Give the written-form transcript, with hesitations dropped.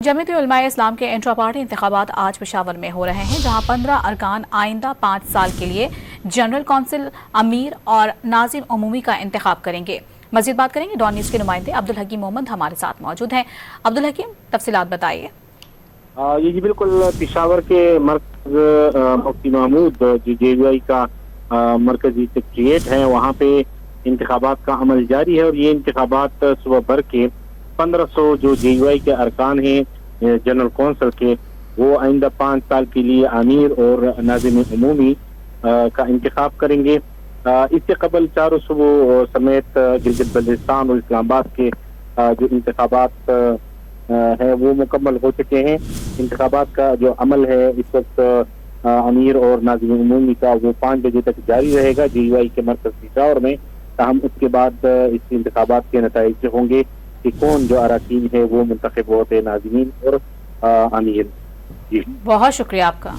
जमीयत उलमाए इस्लाम के intra party इंतखाबात आज पेशावर में हो रहे हैं, जहां 15 अरकान आइंदा 5 साल के लिए जनरल कौंसिल, अमीर और नाजिम अमूमी का इंतखाब करेंगे। मज़ीद बात करेंगे डॉन न्यूज़ के नुमाइंदे अब्दुल हकीम मोहम्मद हमारे साथ मौजूद हैं। अब्दुल हकीम, तफसीलात बताइए। ये बिल्कुल पेशावर के मरकज मुफ्ती महमूद जो JUI का मरकजी सेक्रेटरीट है, वहाँ पे इंतखाबात का अमल जारी है और ये इंतखाबात सुबह भर के 1500 जो JUI के अरकान हैं जनरल कौंसिल के, वो आइंदा 5 साल के लिए अमीर और नाज़िम अमूमी का इंतखाब करेंगे। इससे कबल चारों सूबों समेत गिलगित बल्तिस्तान और इस्लामाबाद के जो इंतखाबात है वो मुकम्मल हो चुके हैं। इंतखाबात का जो अमल है इस वक्त अमीर और नाज़िम अमूमी का वो 5 बजे तक जारी रहेगा JUI के मरकज पेशावर में। ताहम उसके बाद इस इंतखाबात के नताइज होंगे कि कौन जो अराकीन है वो मुंतखब होते हैं, नाज़िमीन और अमीर। जी, बहुत शुक्रिया आपका।